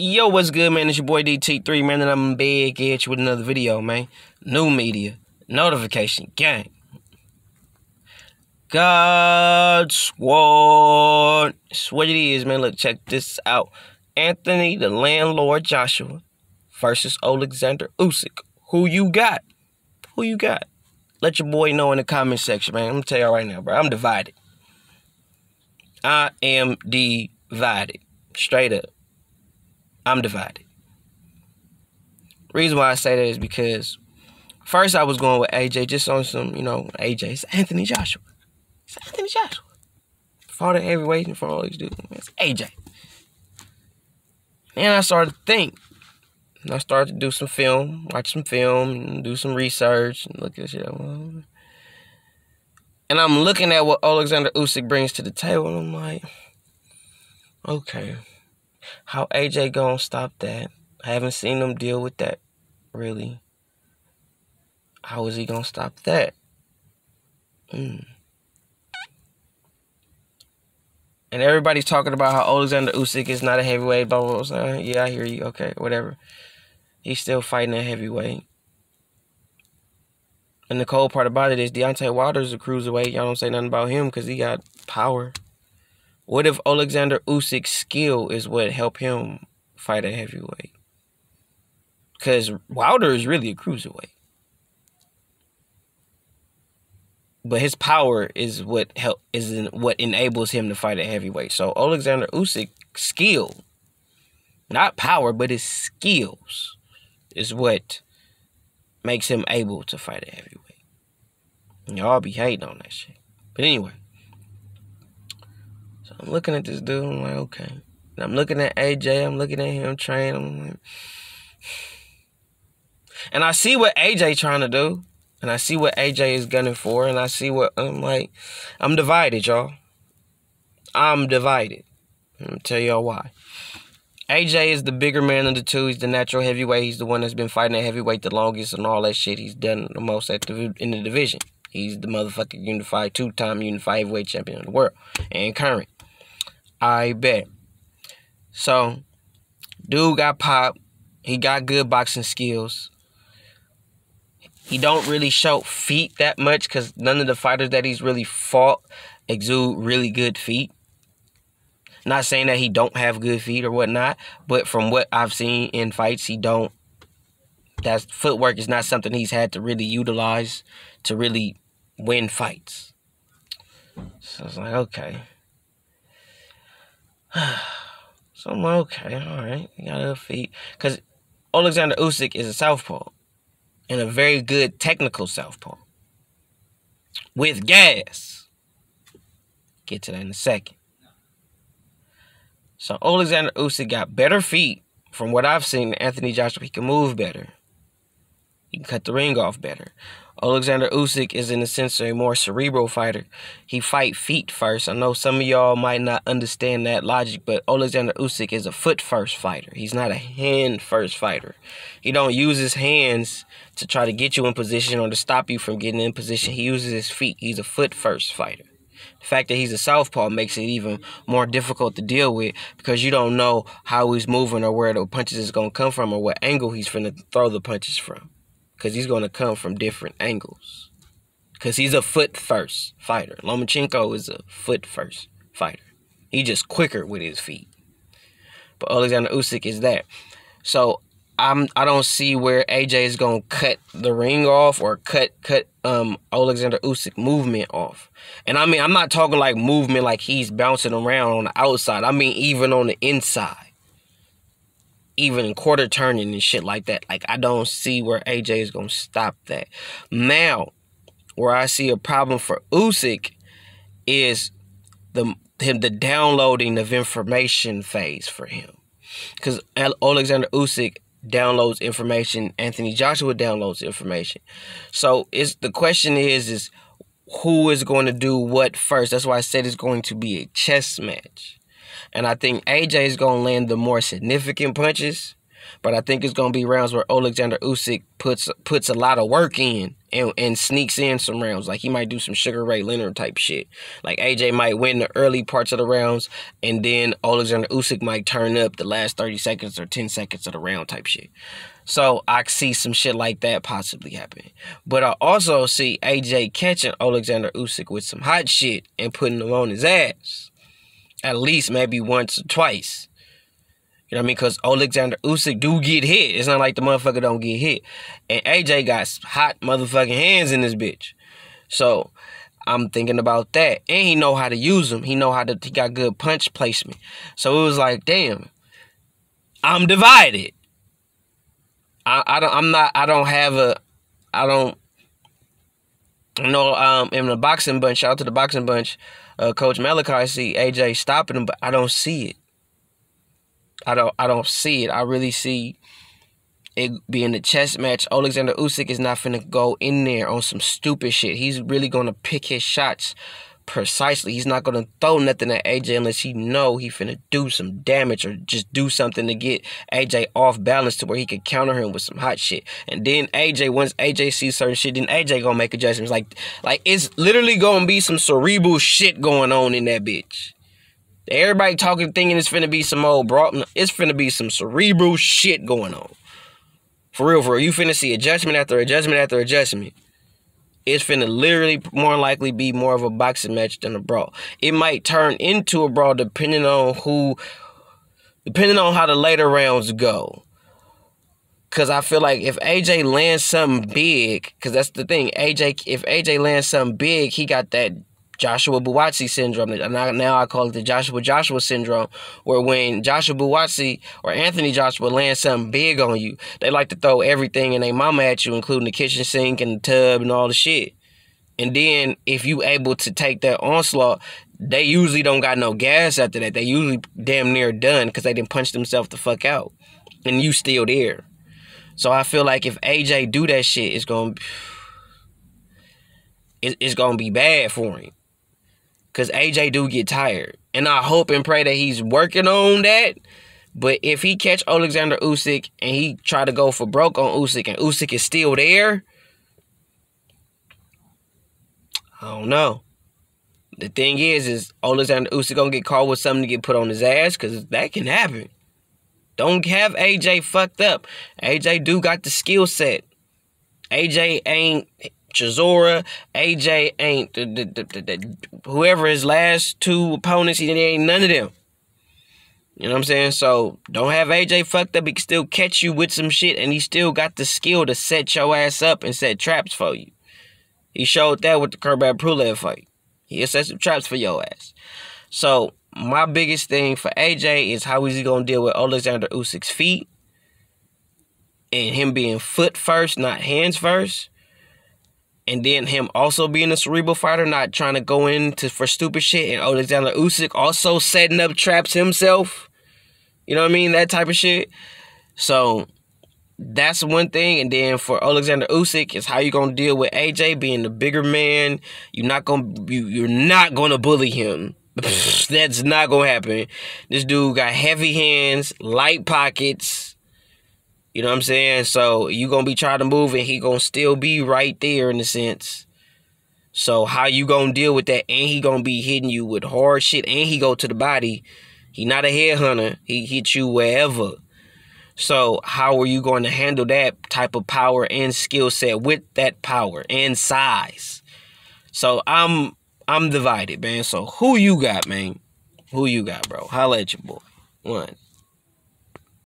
Yo, what's good, man? It's your boy DT3, man, and I'm back at you with another video, man. New media, notification, gang. God Squad. That's what it is, man. Look, check this out. Anthony, the landlord Joshua, versus Alexander Usyk. Who you got? Who you got? Let your boy know in the comment section, man. I'm gonna tell y'all right now, bro. I'm divided. I am divided. Straight up. I'm divided. Reason why I say that is because first I was going with AJ just on some, AJ. It's Anthony Joshua. It's Anthony Joshua. Fought at heavyweight and for all these dudes. It's AJ. And I started to think. And I started to do some film, watch some film, and do some research, and look at shit. And I'm looking at what Alexander Usyk brings to the table, and I'm like, okay, how AJ gonna stop that? I haven't seen him deal with that, really. How is he gonna stop that? And everybody's talking about how Alexander Usyk is not a heavyweight, blah, blah, blah. Yeah, I hear you. Okay, whatever. He's still fighting at heavyweight. And the cold part about it is Deontay Wilder's a cruiserweight. Y'all don't say nothing about him because he got power. What if Alexander Usyk's skill is what helped him fight at heavyweight? Because Wilder is really a cruiserweight. But his power is what enables him to fight at heavyweight. So Alexander Usyk's skill, not power, but his skills, is what makes him able to fight at heavyweight. And y'all be hating on that shit. But anyway. So I'm looking at this dude, I'm like, okay. And I'm looking at AJ, I'm looking at him train, I'm like... And I see what AJ trying to do. And I see what AJ is gunning for. And I see what, I'm like, I'm divided, y'all. I'm divided. Let me tell y'all why. AJ is the bigger man of the two. He's the natural heavyweight. He's the one that's been fighting at heavyweight the longest and all that shit. He's done the most in the division. He's the motherfucking two-time unified heavyweight champion of the world. And current. I bet. So, dude got pop. He got good boxing skills. He don't really show feet that much because none of the fighters that he's really fought exude really good feet. Not saying that he don't have good feet or whatnot, but from what I've seen in fights, he don't. That footwork is not something he's had to really utilize to really win fights. So I was like, okay. So I'm like, okay, all right. He got good feet. Because Alexander Usyk is a southpaw. And a very good technical southpaw. With gas. Get to that in a second. So Alexander Usyk got better feet from what I've seen. Anthony Joshua, he can move better. He can cut the ring off better. Alexander Usyk is, in a sense, a more cerebral fighter. He fight feet first. I know some of y'all might not understand that logic, but Alexander Usyk is a foot-first fighter. He's not a hand-first fighter. He don't use his hands to try to get you in position or to stop you from getting in position. He uses his feet. He's a foot-first fighter. The fact that he's a southpaw makes it even more difficult to deal with because you don't know how he's moving or where the punches is going to come from or what angle he's finna throw the punches from. Because he's going to come from different angles. Because he's a foot-first fighter. Lomachenko is a foot-first fighter. He's just quicker with his feet. But Alexander Usyk is that. So I don't see where AJ is going to cut the ring off or cut Alexander Usyk movement off. And I mean, I'm not talking like movement like he's bouncing around on the outside. I mean, even on the inside. Even in quarter turning and shit like that. Like, I don't see where AJ is going to stop that. Now, where I see a problem for Usyk is the downloading of information phase for him. Because Alexander Usyk downloads information. Anthony Joshua downloads information. So, the question is who is going to do what first? That's why I said it's going to be a chess match. And I think AJ is going to land the more significant punches, But I think it's gonna be rounds where Alexander Usyk puts a lot of work in and sneaks in some rounds. Like he might do some Sugar Ray Leonard type shit. Like AJ might win the early parts of the rounds, and then Alexander Usyk might turn up the last 30 seconds or 10 seconds of the round type shit. So I see some shit like that possibly happening. But I also see AJ catching Alexander Usyk with some hot shit and putting him on his ass. At least maybe once or twice. You know what I mean? Because Alexander Usyk do get hit. It's not like the motherfucker don't get hit. And AJ got hot motherfucking hands in this bitch. So I'm thinking about that. And he know how to use them. He got good punch placement. So it was like, damn. I'm divided. I know in the boxing bunch, shout out to the boxing bunch, Coach Malachi, I see AJ stopping him, but I don't see it. I don't see it. I really see it being a chess match. Alexander Usyk is not finna go in there on some stupid shit. He's really gonna pick his shots precisely. He's not gonna throw nothing at AJ unless he know he finna do some damage or just do something to get AJ off balance to where he could counter him with some hot shit. And then once AJ sees certain shit, then AJ gonna make adjustments. Like it's literally gonna be some cerebral shit going on in that bitch. Everybody talking, thinking it's finna be some old bro. It's finna be some cerebral shit going on. For real. You finna see adjustment after adjustment after adjustment. It's finna literally more likely be more of a boxing match than a brawl. It might turn into a brawl depending on how the later rounds go. Because I feel like if AJ lands something big, because that's the thing, if AJ lands something big, he got that Joshua Buatsi syndrome. Now I call it the Joshua syndrome, where when Joshua Buatsi or Anthony Joshua lands something big on you, they like to throw everything in their mama at you, including the kitchen sink and the tub and all the shit. And then if you able to take that onslaught, they usually don't got no gas after that. They usually damn near done because they didn't punch themselves the fuck out. And you still there. So I feel like if AJ do that shit, it's gonna be bad for him. Because AJ do get tired. And I hope and pray that he's working on that. But if he catch Alexander Usyk and he try to go for broke on Usyk and Usyk is still there, I don't know. The thing is Alexander Usyk gonna get caught with something to get put on his ass, because that can happen. Don't have AJ fucked up. AJ do got the skill set. AJ ain't Chisora. AJ ain't whoever his last two opponents, he ain't none of them. You know what I'm saying? So don't have AJ fucked up. He can still catch you with some shit, and he still got the skill to set your ass up and set traps for you. He showed that with the Kurbad Pulev fight. He'll set some traps for your ass. So my biggest thing for AJ is how is he gonna deal with Alexander Usyk's feet and him being foot first, not hands first. And then him also being a cerebral fighter, not trying to go for stupid shit. And Alexander Usyk also setting up traps himself. You know what I mean? That type of shit. So that's one thing. And then for Alexander Usyk is how you gonna deal with AJ being the bigger man. You're not gonna bully him. That's not gonna happen. This dude got heavy hands, light pockets. You know what I'm saying? So you gonna be trying to move and he gonna still be right there in a sense. So how you gonna deal with that? And he gonna be hitting you with hard shit, and he go to the body. He not a headhunter. He hit you wherever. So how are you going to handle that type of power and skill set with that power and size? So I'm divided, man. So who you got, man? Who you got, bro? Holla at your boy. One.